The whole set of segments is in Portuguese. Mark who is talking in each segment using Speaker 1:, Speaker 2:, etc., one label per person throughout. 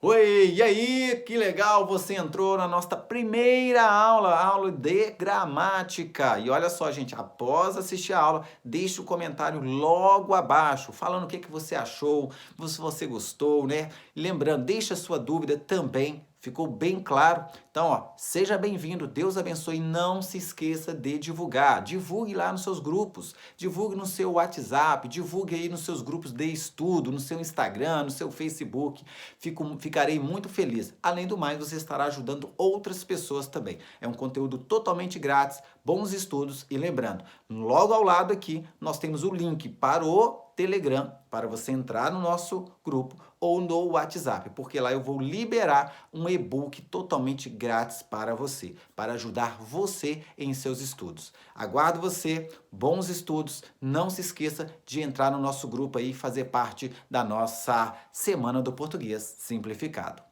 Speaker 1: Oi, e aí? Que legal, você entrou na nossa primeira aula, aula de gramática. E olha só, gente, após assistir a aula, deixe o comentário logo abaixo, falando o que que você achou, se você gostou, né? Lembrando, deixa a sua dúvida também. Ficou bem claro? Então, ó, seja bem-vindo, Deus abençoe. Não se esqueça de divulgar. Divulgue lá nos seus grupos, divulgue no seu WhatsApp, divulgue aí nos seus grupos de estudo, no seu Instagram, no seu Facebook. Ficarei muito feliz. Além do mais, você estará ajudando outras pessoas também. É um conteúdo totalmente grátis, bons estudos e lembrando, logo ao lado aqui nós temos o link para o Telegram, para você entrar no nosso grupo ou no WhatsApp, porque lá eu vou liberar um e-book totalmente grátis para você, para ajudar você em seus estudos. Aguardo você, bons estudos, não se esqueça de entrar no nosso grupo aí e fazer parte da nossa Semana do Português Simplificado.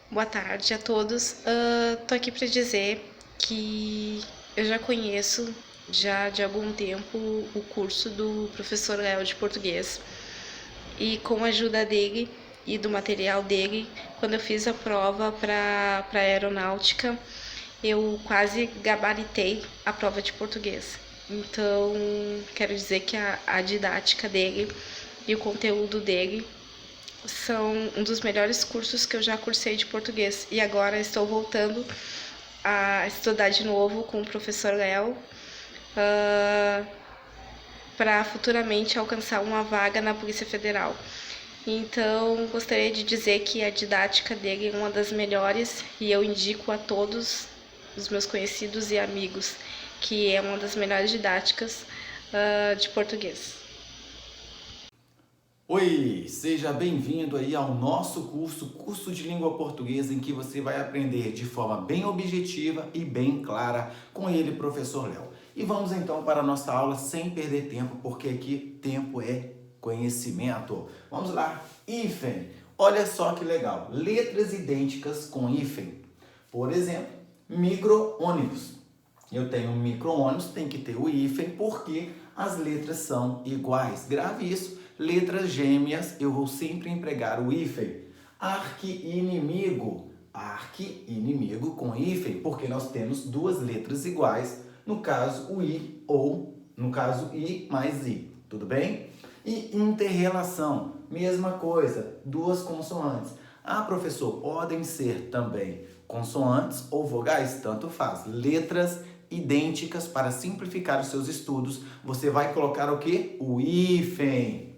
Speaker 2: Boa tarde a todos. Tô aqui para dizer que eu já conheço já de algum tempo o curso do professor Léo de português e com a ajuda dele e do material dele, quando eu fiz a prova para aeronáutica, eu quase gabaritei a prova de português. Então, quero dizer que a didática dele e o conteúdo dele são um dos melhores cursos que eu já cursei de português. E agora estou voltando a estudar de novo com o professor Léo para futuramente alcançar uma vaga na Polícia Federal. Então, gostaria de dizer que a didática dele é uma das melhores e eu indico a todos os meus conhecidos e amigos que é uma das melhores didáticas de português.
Speaker 1: Oi, seja bem-vindo aí ao nosso curso de língua portuguesa, em que você vai aprender de forma bem objetiva e bem clara com ele, professor Léo. E vamos então para a nossa aula sem perder tempo, porque aqui tempo é conhecimento. Vamos lá, hífen. Olha só que legal, letras idênticas com hífen. Por exemplo, micro-ônibus. Eu tenho um micro-ônibus, tem que ter o hífen, porque as letras são iguais. Grave isso. Letras gêmeas, eu vou sempre empregar o hífen. Arqui-inimigo. Arqui-inimigo com hífen, porque nós temos duas letras iguais. No caso, o I ou, no caso, I mais I. Tudo bem? E interrelação, mesma coisa, duas consoantes. Ah, professor, podem ser também consoantes ou vogais, tanto faz. Letras idênticas para simplificar os seus estudos. Você vai colocar o quê? O hífen.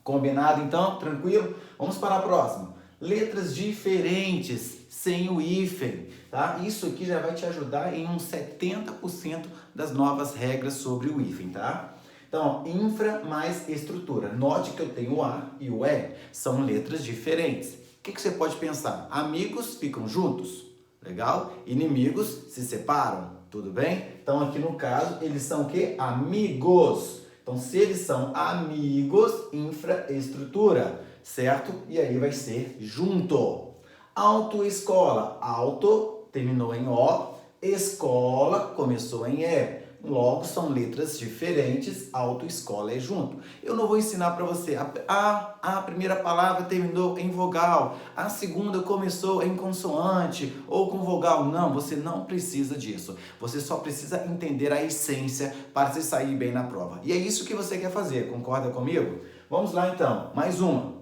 Speaker 1: Combinado então? Tranquilo? Vamos para a próxima. Letras diferentes sem o hífen, tá? Isso aqui já vai te ajudar em uns 70% das novas regras sobre o hífen, tá? Então, infra mais estrutura. Note que eu tenho o A e o E, são letras diferentes. O que você pode pensar? Amigos ficam juntos? Legal? Inimigos se separam? Tudo bem? Então, aqui no caso, eles são o quê? Amigos. Então, se eles são amigos, infraestrutura, certo? E aí vai ser junto. Autoescola. Auto terminou em O, escola começou em E. Logo, são letras diferentes, autoescola é junto. Eu não vou ensinar para você. A primeira palavra terminou em vogal, a segunda começou em consoante ou com vogal. Não, você não precisa disso. Você só precisa entender a essência para se sair bem na prova. E é isso que você quer fazer, concorda comigo? Vamos lá então, mais uma.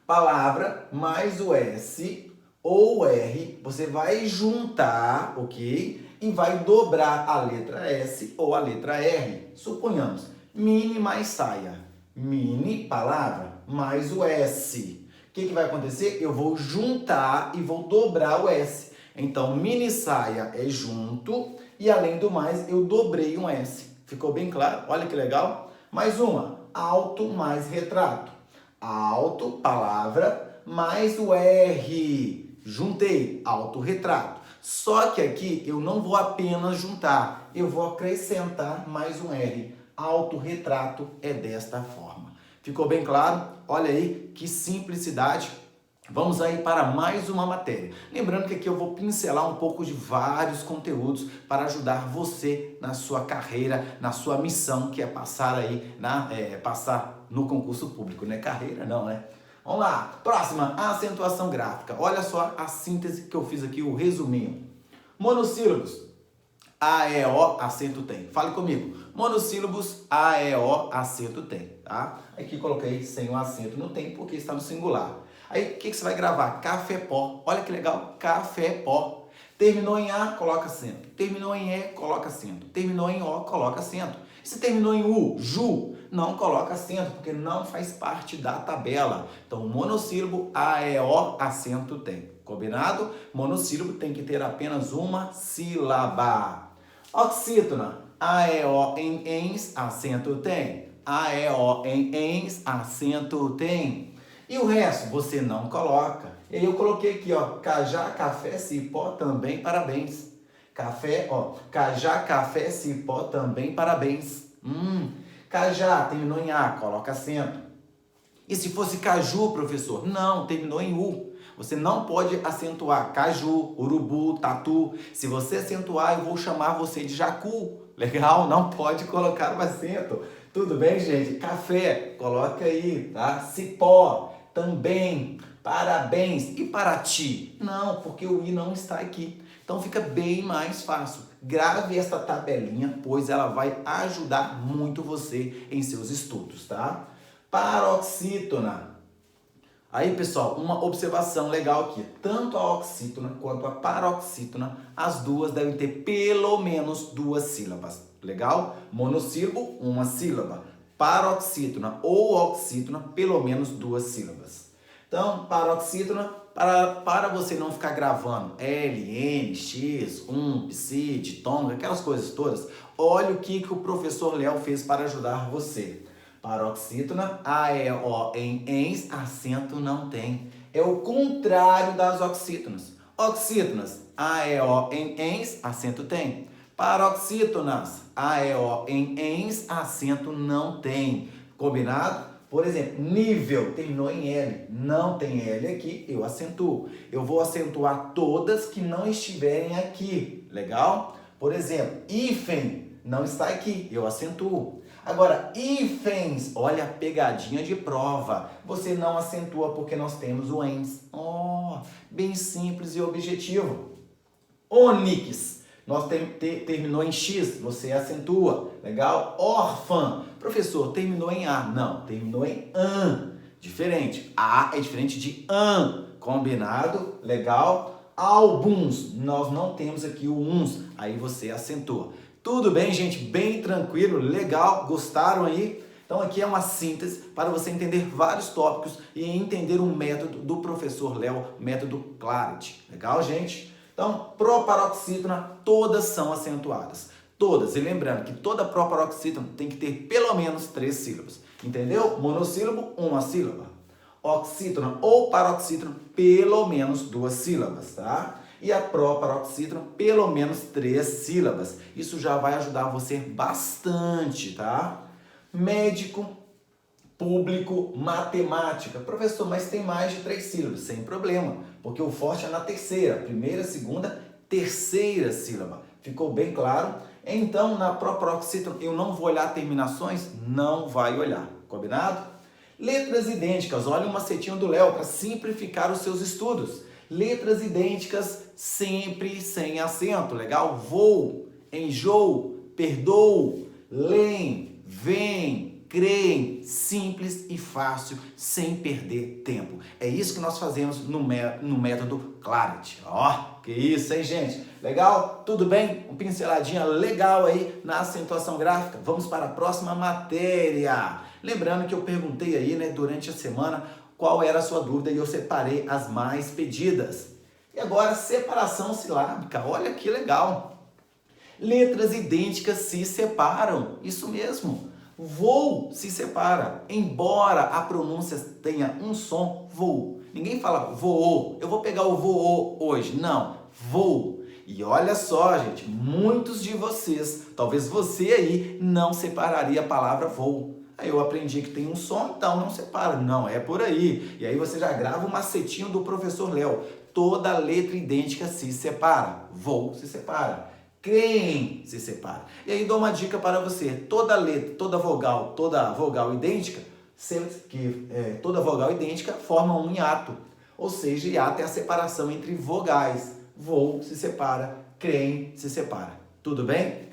Speaker 1: Palavra mais o S ou R, você vai juntar, ok? E vai dobrar a letra S ou a letra R. Suponhamos, mini mais saia. Mini, palavra, mais o S. O que vai acontecer? Eu vou juntar e vou dobrar o S. Então, mini saia é junto e, além do mais, eu dobrei um S. Ficou bem claro? Olha que legal. Mais uma, alto mais retrato. Alto, palavra, mais o R. Juntei, autorretrato. Só que aqui eu não vou apenas juntar, eu vou acrescentar mais um R. Autorretrato é desta forma. Ficou bem claro? Olha aí que simplicidade. Vamos aí para mais uma matéria. Lembrando que aqui eu vou pincelar um pouco de vários conteúdos para ajudar você na sua carreira, na sua missão, que é passar aí passar no concurso público, né? Carreira não, né? Vamos lá, próxima, acentuação gráfica. Olha só a síntese que eu fiz aqui, o resuminho. Monossílabos, A, E, O, acento tem. Fale comigo. Monossílabos, A, E, O, acento tem, tá? Aqui coloquei sem o acento no tem porque está no singular. Aí, o que você vai gravar? Café pó. Olha que legal, café pó. Terminou em A, coloca acento. Terminou em E, coloca acento. Terminou em O, coloca acento. Se terminou em U, ju, não coloca acento, porque não faz parte da tabela. Então, monossílabo, A, E, O, acento tem. Combinado? Monossílabo tem que ter apenas uma sílaba. Oxítona, A, E, O, em, ens, acento tem. A, E, O, em, ens, acento tem. E o resto você não coloca. E aí eu coloquei aqui, ó, cajá, café, cipó, também parabéns. Café, ó, cajá, café, cipó, também parabéns. Cajá, terminou em A, coloca acento. E se fosse caju, professor? Não, terminou em U. Você não pode acentuar caju, urubu, tatu. Se você acentuar, eu vou chamar você de jacu. Legal? Não pode colocar o acento. Tudo bem, gente? Café, coloca aí, tá? Cipó, também. Parabéns. E para ti? Não, porque o i não está aqui. Então fica bem mais fácil. Grave essa tabelinha, pois ela vai ajudar muito você em seus estudos, tá? Paroxítona. Aí, pessoal, uma observação legal aqui. Tanto a oxítona quanto a paroxítona, as duas devem ter pelo menos 2 sílabas. Legal? Monossílabo, uma sílaba. Paroxítona ou oxítona, pelo menos 2 sílabas. Então, paroxítona, para você não ficar gravando L, N, X, psi, ditonga, aquelas coisas todas, olha o que o professor Léo fez para ajudar você. Paroxítona, A, E, O, em, ens, acento não tem. É o contrário das oxítonas. Oxítonas, A, E, O, em, ens, acento tem. Paroxítonas, A, E, O, em, ens, acento não tem. Combinado? Por exemplo, nível, terminou em L. Não tem L aqui, eu acentuo. Eu vou acentuar todas que não estiverem aqui. Legal? Por exemplo, hífen não está aqui, eu acentuo. Agora, hífens, olha a pegadinha de prova. Você não acentua porque nós temos o ens. Bem simples e objetivo. Ônix, nós terminou em X, você acentua. Legal? Órfã, professor, terminou em A. Não, terminou em AN. Diferente. A é diferente de AN. Combinado? Legal? Álbuns, nós não temos aqui o uns. Aí você acentua. Tudo bem, gente? Bem tranquilo, legal, gostaram aí? Então aqui é uma síntese para você entender vários tópicos e entender o método do professor Léo, método Clarity. Legal, gente? Então, proparoxítona, todas são acentuadas. Todas. E lembrando que toda proparoxítona tem que ter pelo menos 3 sílabas. Entendeu? Monossílabo, uma sílaba. Oxítona ou paroxítona, pelo menos 2 sílabas, tá? E a proparoxítona, pelo menos 3 sílabas. Isso já vai ajudar você bastante, tá? Médico, público, matemática. Professor, mas tem mais de 3 sílabas. Sem problema, porque o forte é na terceira. Primeira, segunda, terceira sílaba. Ficou bem claro? Então, na proparoxítona, eu não vou olhar terminações? Não vai olhar. Combinado? Letras idênticas. Olha o macetinho do Léo para simplificar os seus estudos. Letras idênticas, sempre sem acento, legal? Vou, enjoo, perdoo, leem, vêm, creem, simples e fácil, sem perder tempo. É isso que nós fazemos no método Clarity. Que isso, hein, gente? Legal? Tudo bem? Uma pinceladinha legal aí na acentuação gráfica. Vamos para a próxima matéria. Lembrando que eu perguntei aí, né, durante a semana, qual era a sua dúvida e eu separei as mais pedidas. E agora, separação silábica. Olha que legal. Letras idênticas se separam. Isso mesmo. Vou se separa. Embora a pronúncia tenha um som, vou. Ninguém fala voou. Eu vou pegar o voou hoje. Não, vou. E olha só, gente, muitos de vocês, talvez você aí, não separaria a palavra vou. Aí eu aprendi que tem um som, então não separa. Não, é por aí. E aí você já grava o macetinho do professor Léo. Toda letra idêntica se separa. Vou se separa. Creem se separa. E aí dou uma dica para você. Toda letra, toda vogal idêntica toda vogal idêntica forma um hiato. Ou seja, hiato é a separação entre vogais. Voo se separa, creme se separa. Tudo bem?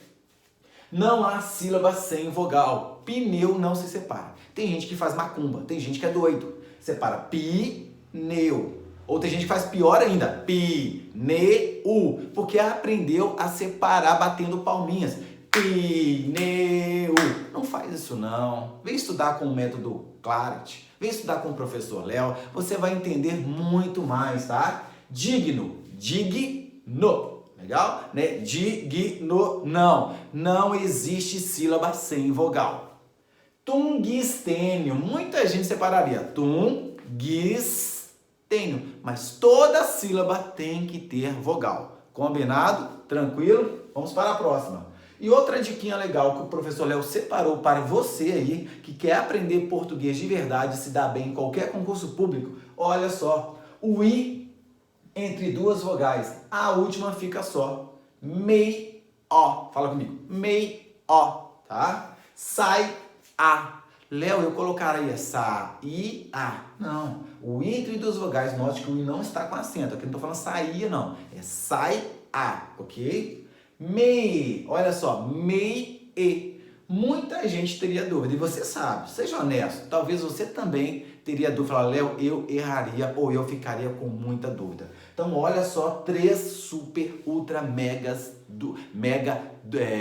Speaker 1: Não há sílaba sem vogal. Pneu não se separa. Tem gente que faz macumba, tem gente que é doido. Separa pneu. Ou tem gente que faz pior ainda, pneu, porque aprendeu a separar batendo palminhas. Pneu. Não faz isso não. Vem estudar com o método Claret. Vem estudar com o professor Léo. Você vai entender muito mais, tá? Digno. Legal? Né? Digno. Não existe sílaba sem vogal. Tungstênio. Muita gente separaria. Tungstênio. Mas toda sílaba tem que ter vogal. Combinado? Tranquilo? Vamos para a próxima. E outra diquinha legal que o professor Léo separou para você aí, que quer aprender português de verdade, se dar bem em qualquer concurso público, olha só, o I entre duas vogais, a última fica só, mei-ó, fala comigo, mei-ó, tá? Sai a. Léo, eu colocaria sa-i-a. Não, o I entre duas vogais, note que o I não está com acento, aqui não estou falando saía não, é sai-a, ok? Mei, olha só, mei-e. Muita gente teria dúvida, e você sabe, seja honesto, talvez você também teria dúvida, falar, Léo, eu erraria ou eu ficaria com muita dúvida. Então, olha só, 3 super, ultra, mega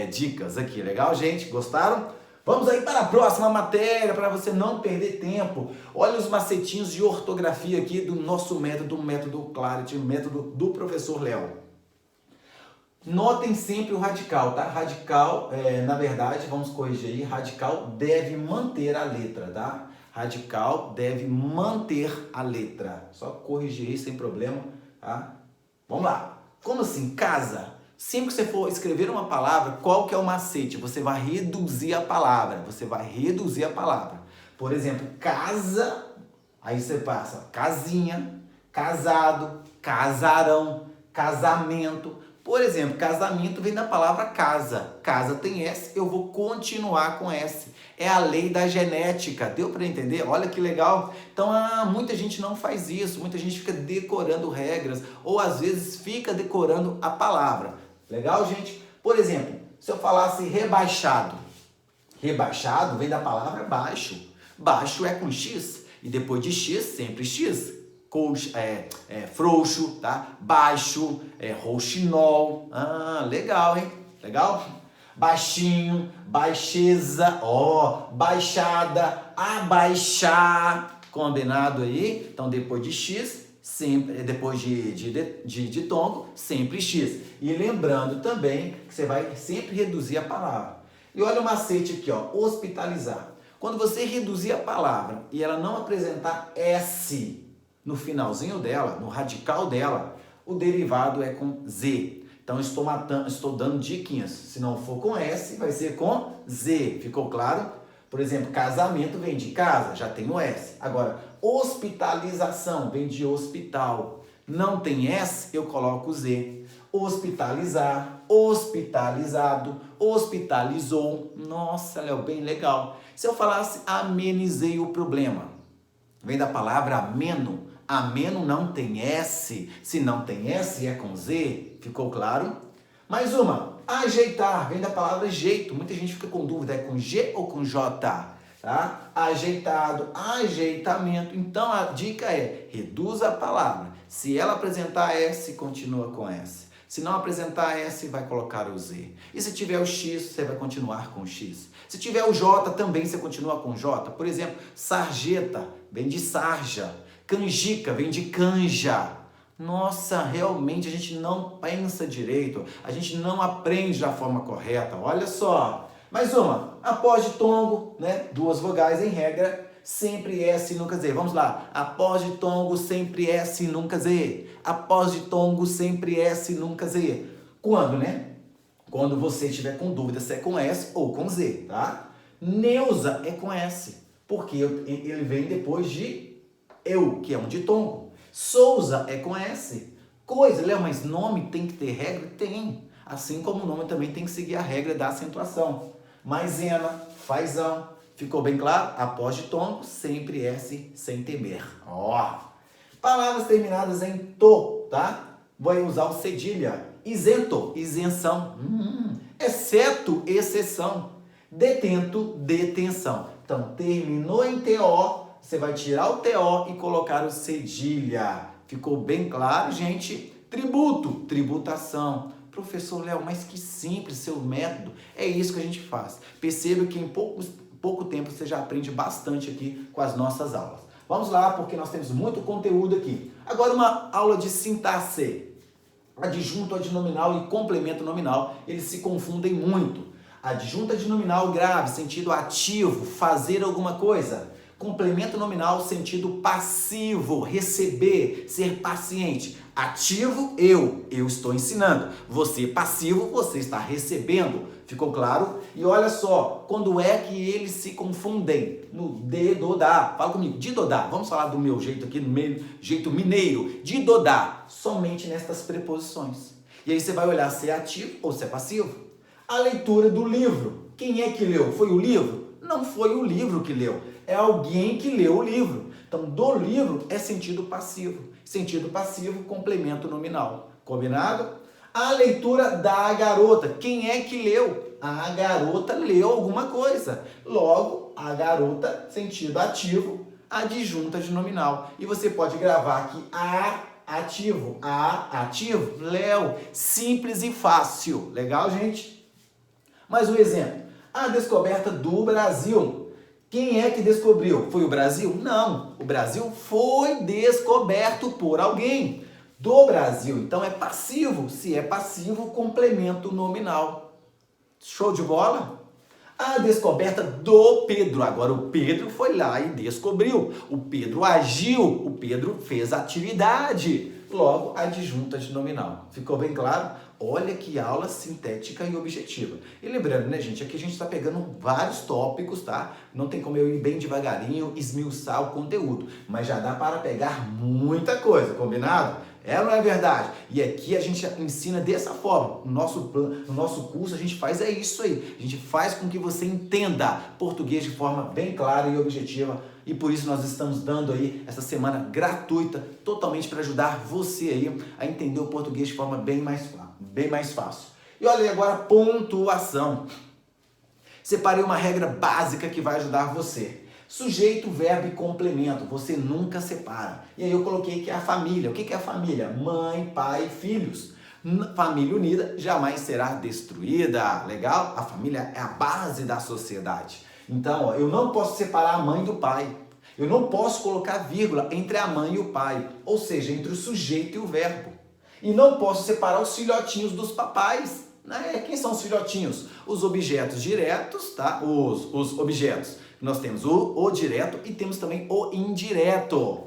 Speaker 1: dicas aqui, legal, gente? Gostaram? Vamos aí para a próxima matéria, para você não perder tempo. Olha os macetinhos de ortografia aqui do nosso método, o método Claret, o método do professor Léo. Notem sempre o radical, tá? Radical, na verdade, vamos corrigir aí, radical deve manter a letra, tá? Radical deve manter a letra. Só corrigir aí sem problema, tá? Vamos lá. Como assim? Casa. Sempre que você for escrever uma palavra, qual que é o macete? Você vai reduzir a palavra. Por exemplo, casa, aí você passa casinha, casado, casarão, casamento. Por exemplo, casamento vem da palavra casa. Casa tem S, eu vou continuar com S. É a lei da genética. Deu para entender? Olha que legal. Então, muita gente não faz isso. Muita gente fica decorando regras. Ou, às vezes, fica decorando a palavra. Legal, gente? Por exemplo, se eu falasse rebaixado. Rebaixado vem da palavra baixo. Baixo é com X. E depois de X, sempre X. Frouxo, tá? Baixo, rouxinol. Legal, hein? Legal? Baixinho, baixeza, baixada, abaixar. Combinado aí? Então, depois de X, sempre, depois de tongo, sempre X. E lembrando também que você vai sempre reduzir a palavra. E olha o macete aqui, hospitalizar. Quando você reduzir a palavra e ela não apresentar S no finalzinho dela, no radical dela, o derivado é com Z. Então, estou dando diquinhas. Se não for com S, vai ser com Z. Ficou claro? Por exemplo, casamento vem de casa, já tem o S. Agora, hospitalização vem de hospital. Não tem S, eu coloco Z. Hospitalizar, hospitalizado, hospitalizou. Nossa, Léo, bem legal. Se eu falasse amenizei o problema, vem da palavra ameno. Ameno não tem S. Se não tem S, é com Z. Ficou claro? Mais uma. Ajeitar. Vem da palavra jeito. Muita gente fica com dúvida. É com G ou com J? Tá? Ajeitado. Ajeitamento. Então, a dica é reduza a palavra. Se ela apresentar S, continua com S. Se não apresentar S, vai colocar o Z. E se tiver o X, você vai continuar com o X. Se tiver o J, também você continua com o J. Por exemplo, sarjeta. Vem de sarja. Canjica vem de canja. Nossa, realmente a gente não pensa direito, a gente não aprende da forma correta. Olha só. Mais uma. Após de tongo, né? 2 vogais em regra, sempre S e nunca Z. Vamos lá. Após de tongo, sempre S e nunca Z. Após de tongo, sempre S e nunca Z. Quando, né? Quando você estiver com dúvida se é com S ou com Z, tá? Neuza é com S, porque ele vem depois de eu, que é um ditongo. Souza é com S. Coisa, Léo, mas nome tem que ter regra? Tem. Assim como o nome também tem que seguir a regra da acentuação. Maisena, fazão, Ficou bem claro? Após ditongo, sempre S sem temer. Ó. Palavras terminadas em to, tá? Vou usar o cedilha. Isento, isenção. Exceto, exceção. Detento, detenção. Então, terminou em TO, você vai tirar o TO e colocar o cedilha. Ficou bem claro, gente? Tributo, tributação. Professor Léo, mas que simples seu método. É isso que a gente faz. Perceba que em pouco tempo você já aprende bastante aqui com as nossas aulas. Vamos lá, porque nós temos muito conteúdo aqui. Agora uma aula de sintaxe. Adjunto, adnominal e complemento nominal, eles se confundem muito. Adjunto adnominal grave, sentido ativo, fazer alguma coisa. Complemento nominal, sentido passivo, receber, ser paciente. Ativo, eu estou ensinando. Você passivo, você está recebendo. Ficou claro? E olha só, quando é que eles se confundem? No de, do, da. Fala comigo, de, do, da. Vamos falar do meu jeito aqui, jeito mineiro. De, do, da. Somente nestas preposições. E aí você vai olhar se é ativo ou se é passivo. A leitura do livro. Quem é que leu? Foi o livro? Não foi o livro que leu. É alguém que leu o livro. Então, do livro é sentido passivo. Sentido passivo, complemento nominal. Combinado? A leitura da garota. Quem é que leu? A garota leu alguma coisa. Logo, a garota, sentido ativo, adjunta de nominal. E você pode gravar aqui ativo. Léo. Simples e fácil. Legal, gente? Mais um exemplo. A descoberta do Brasil. Quem é que descobriu? Foi o Brasil? Não. O Brasil foi descoberto por alguém. Do Brasil. Então é passivo. Se é passivo, complemento nominal. Show de bola? A descoberta do Pedro. Agora o Pedro foi lá e descobriu. O Pedro agiu. O Pedro fez atividade. Logo, adjunta de nominal. Ficou bem claro? Olha que aula sintética e objetiva. E lembrando, né, gente, aqui a gente está pegando vários tópicos, tá? Não tem como eu ir bem devagarinho, esmiuçar o conteúdo. Mas já dá para pegar muita coisa, combinado? É ou não é verdade? E aqui a gente ensina dessa forma. No nosso curso a gente faz isso aí. A gente faz com que você entenda português de forma bem clara e objetiva. E por isso nós estamos dando aí essa semana gratuita, totalmente para ajudar você aí a entender o português de forma bem mais fácil. E olha aí agora, pontuação. Separei uma regra básica que vai ajudar você. Sujeito, verbo e complemento, você nunca separa. E aí eu coloquei que é a família. O que é a família? Mãe, pai, filhos. Família unida jamais será destruída. Legal? A família é a base da sociedade. Então, eu não posso separar a mãe do pai. Eu não posso colocar vírgula entre a mãe e o pai. Ou seja, entre o sujeito e o verbo. E não posso separar os filhotinhos dos papais. Quem são os filhotinhos? Os objetos diretos, tá? Os objetos. Nós temos o direto e temos também o indireto.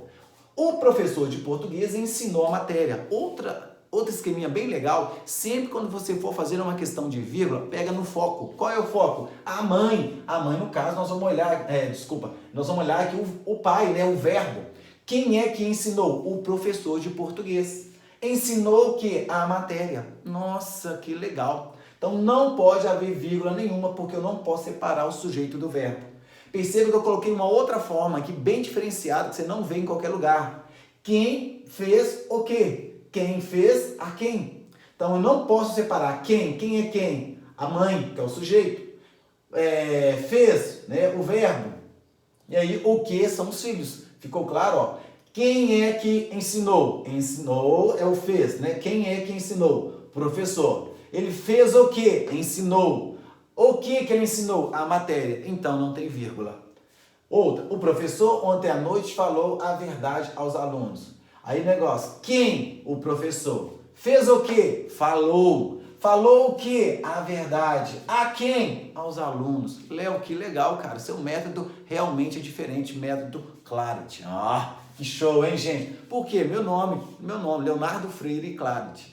Speaker 1: O professor de português ensinou a matéria. Outro esqueminha bem legal, sempre quando você for fazer uma questão de vírgula, pega no foco. Qual é o foco? A mãe. A mãe, no caso, nós vamos olhar, nós vamos olhar aqui o pai, né, o verbo. Quem é que ensinou? O professor de português. Ensinou o quê? A matéria. Nossa, que legal. Então não pode haver vírgula nenhuma, porque eu não posso separar o sujeito do verbo. Perceba que eu coloquei uma outra forma aqui, bem diferenciada, que você não vê em qualquer lugar. Quem fez o quê? Quem fez a quem? Então eu não posso separar quem é quem? A mãe, que é o sujeito. Fez, né, o verbo. E aí o que são os filhos. Ficou claro? Ó? Quem é que ensinou? Ensinou é o fez, né? Quem é que ensinou? Professor. Ele fez o quê? Ensinou. O que ele ensinou? A matéria. Então não tem vírgula. Outra, o professor ontem à noite falou a verdade aos alunos. Aí negócio, quem? O professor. Fez o quê? Falou. Falou o quê? A verdade. A quem? Aos alunos. Léo, que legal, cara. Seu método realmente é diferente. Método Clarity. Que show, hein, gente? Por quê? Meu nome, Leonardo Freire Clarity.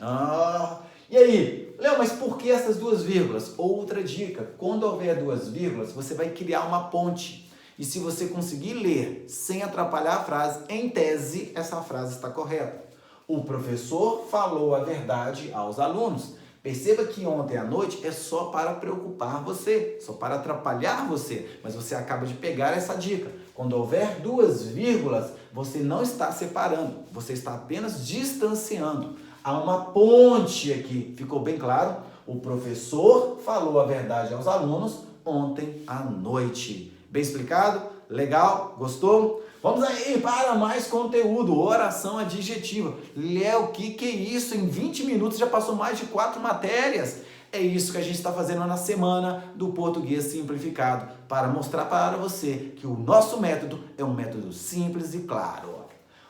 Speaker 1: E aí, Léo, mas por que essas duas vírgulas? Outra dica, quando houver duas vírgulas, você vai criar uma ponte. E se você conseguir ler sem atrapalhar a frase, em tese, essa frase está correta. O professor falou a verdade aos alunos. Perceba que ontem à noite é só para preocupar você, só para atrapalhar você, mas você acaba de pegar essa dica. Quando houver duas vírgulas, você não está separando, você está apenas distanciando. Há uma ponte aqui, ficou bem claro? O professor falou a verdade aos alunos ontem à noite. Bem explicado? Legal? Gostou? Vamos aí para mais conteúdo, oração adjetiva. Léo, o que é isso? Em 20 minutos já passou mais de 4 matérias. É isso que a gente está fazendo na semana do português simplificado, para mostrar para você que o nosso método é um método simples e claro.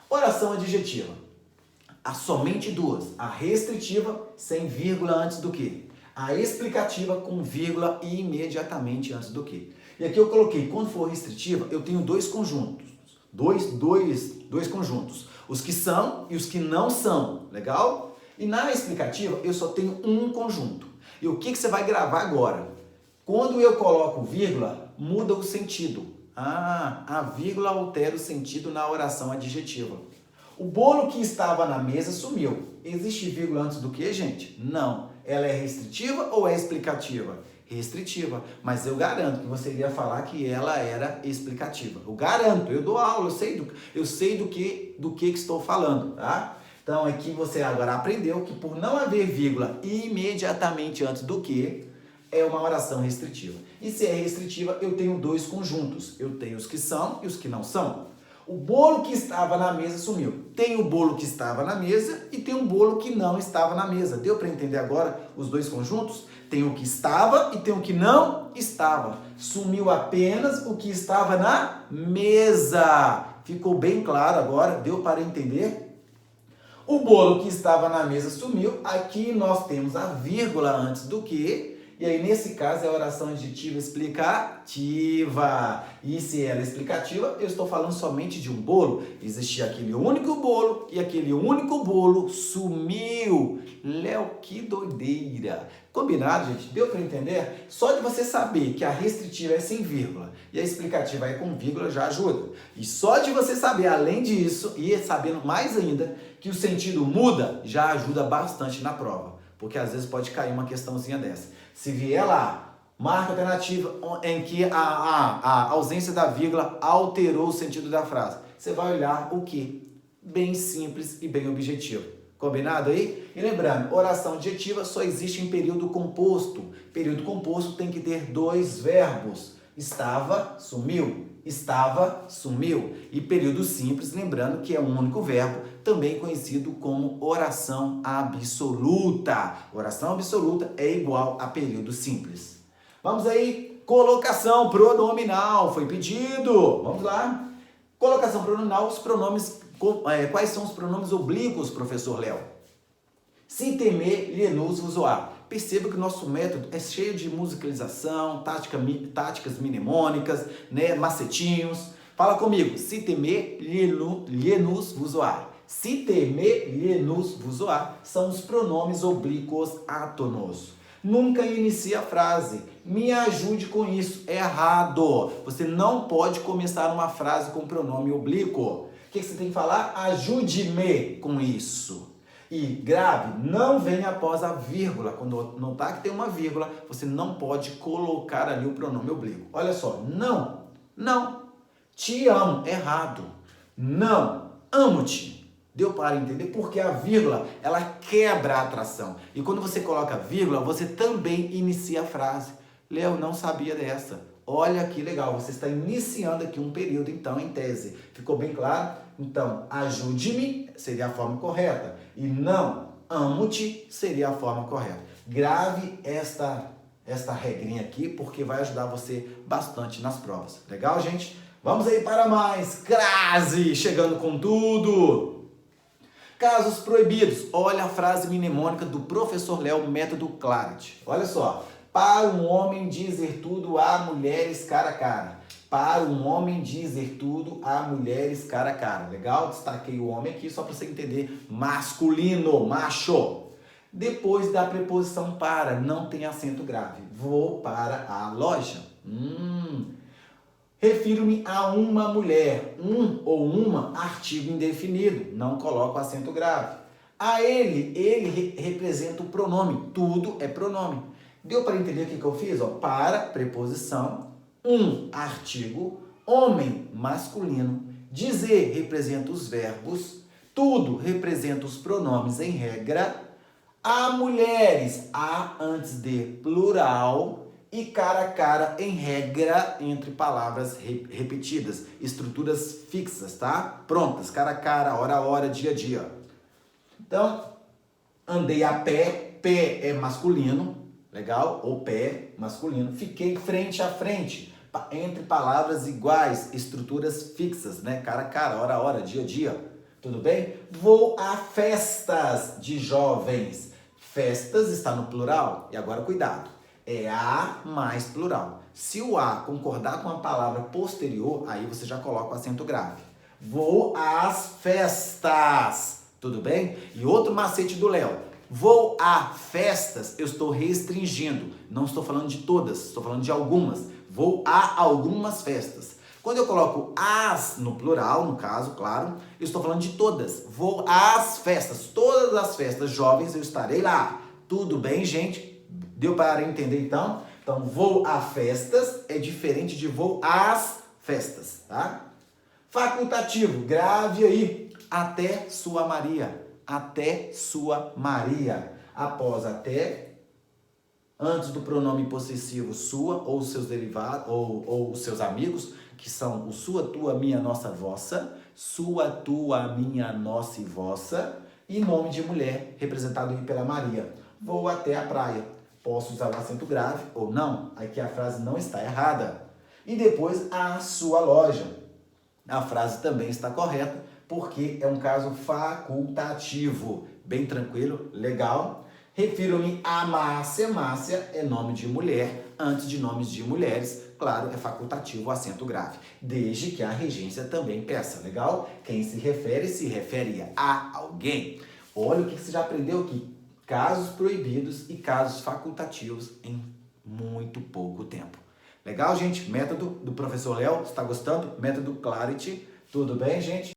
Speaker 1: Oração adjetiva. Há somente duas. A restritiva, sem vírgula antes do que. A explicativa, com vírgula e imediatamente antes do que. E aqui eu coloquei, quando for restritiva, eu tenho dois conjuntos. Dois conjuntos. Os que são e os que não são. Legal? E na explicativa, eu só tenho um conjunto. E o que você vai gravar agora? Quando eu coloco vírgula, muda o sentido. A vírgula altera o sentido na oração adjetiva. O bolo que estava na mesa sumiu. Existe vírgula antes do que, gente? Não. Ela é restritiva ou é explicativa? Restritiva. Mas eu garanto que você iria falar que ela era explicativa. Eu garanto, eu dou aula, eu sei do que estou falando, tá? Então aqui você agora aprendeu que por não haver vírgula imediatamente antes do que, é uma oração restritiva. E se é restritiva, eu tenho dois conjuntos. Eu tenho os que são e os que não são. O bolo que estava na mesa sumiu. Tem o bolo que estava na mesa e tem um bolo que não estava na mesa. Deu para entender agora os dois conjuntos? Tem o que estava e tem o que não estava. Sumiu apenas o que estava na mesa. Ficou bem claro agora? Deu para entender? O bolo que estava na mesa sumiu. Aqui nós temos a vírgula antes do que. E aí, nesse caso, é a oração adjetiva explicativa. E se ela é explicativa, eu estou falando somente de um bolo. Existia aquele único bolo e aquele único bolo sumiu. Léo, que doideira. Combinado, gente? Deu para entender? Só de você saber que a restritiva é sem vírgula e a explicativa é com vírgula já ajuda. E só de você saber, além disso, e sabendo mais ainda, que o sentido muda, já ajuda bastante na prova. Porque às vezes pode cair uma questãozinha dessa. Se vier lá, marca alternativa em que a ausência da vírgula alterou o sentido da frase. Você vai olhar o que? Bem simples e bem objetivo. Combinado aí? E lembrando, oração adjetiva só existe em período composto. Período composto tem que ter dois verbos. Estava, sumiu. Estava, sumiu. E período simples, lembrando que é um único verbo, também conhecido como oração absoluta. Oração absoluta é igual a período simples. Vamos aí, colocação pronominal, foi pedido. Vamos lá. Colocação pronominal, os pronomes, quais são os pronomes oblíquos, professor Léo? Se temer, lhe nos usuar. Perceba que o nosso método é cheio de musicalização, táticas mnemônicas, né, macetinhos. Fala comigo. Se temer, lhe nos usuar. Se temer, lhe nos usuar são os pronomes oblíquos átonos. Nunca inicie a frase. Me ajude com isso. É errado. Você não pode começar uma frase com pronome oblíquo. O que você tem que falar? Ajude-me com isso. E grave, não vem após a vírgula. Quando notar que tem uma vírgula, você não pode colocar ali o pronome oblíquo. Olha só, não, te amo, errado. Não, amo-te. Deu para entender? Porque a vírgula, ela quebra a atração. E quando você coloca a vírgula, você também inicia a frase. Léo, não sabia dessa. Olha que legal, você está iniciando aqui um período, então, em tese. Ficou bem claro? Então, ajude-me seria a forma correta. E não, amo-te seria a forma correta. Grave esta regrinha aqui, porque vai ajudar você bastante nas provas. Legal, gente? Vamos aí para mais. Crase, chegando com tudo. Casos proibidos. Olha a frase mnemônica do professor Léo, método Clarity. Olha só. Para um homem dizer tudo a mulheres cara a cara. Para um homem dizer tudo a mulheres cara a cara. Legal? Destaquei o homem aqui só para você entender. Masculino, macho. Depois da preposição para, não tem acento grave. Vou para a loja. Refiro-me a uma mulher. Um ou uma, artigo indefinido. Não coloco acento grave. A ele representa o pronome. Tudo é pronome. Deu para entender o que eu fiz? Ó, para, preposição, artigo, homem, masculino, dizer representa os verbos, tudo representa os pronomes em regra, há mulheres, há antes de plural e cara a cara em regra entre palavras repetidas, estruturas fixas, tá? Prontas, cara a cara, hora a hora, dia a dia. Então, andei a pé, pé é masculino, legal? Ou pé, masculino. Fiquei frente a frente, entre palavras iguais, estruturas fixas, né? Cara a cara, hora a hora, dia a dia. Tudo bem? Vou a festas de jovens. Festas está no plural. E agora cuidado. É a mais plural. Se o a concordar com a palavra posterior, aí você já coloca o acento grave. Vou às festas. Tudo bem? E outro macete do Léo. Vou a festas, eu estou restringindo. Não estou falando de todas, estou falando de algumas. Vou a algumas festas. Quando eu coloco as no plural, no caso, claro, eu estou falando de todas. Vou às festas, todas as festas jovens eu estarei lá. Tudo bem, gente? Deu para entender então? Então, vou a festas é diferente de vou às festas, tá? Facultativo, grave aí. Até sua Maria. Até sua Maria. Após até, antes do pronome possessivo sua ou os seus derivados ou os seus amigos, que são o sua, tua, minha, nossa, vossa, sua, tua, minha, nossa e vossa, e nome de mulher, representado aí pela Maria. Vou até a praia. Posso usar o acento grave ou não? Aqui a frase não está errada. E depois, a sua loja. A frase também está correta, porque é um caso facultativo. Bem tranquilo, legal. Refiro-me a Márcia. Márcia é nome de mulher, antes de nomes de mulheres. Claro, é facultativo o acento grave. Desde que a regência também peça, legal? Quem se refere a alguém. Olha o que você já aprendeu aqui. Casos proibidos e casos facultativos em muito pouco tempo. Legal, gente? Método do professor Léo, está gostando? Método Clarity. Tudo bem, gente?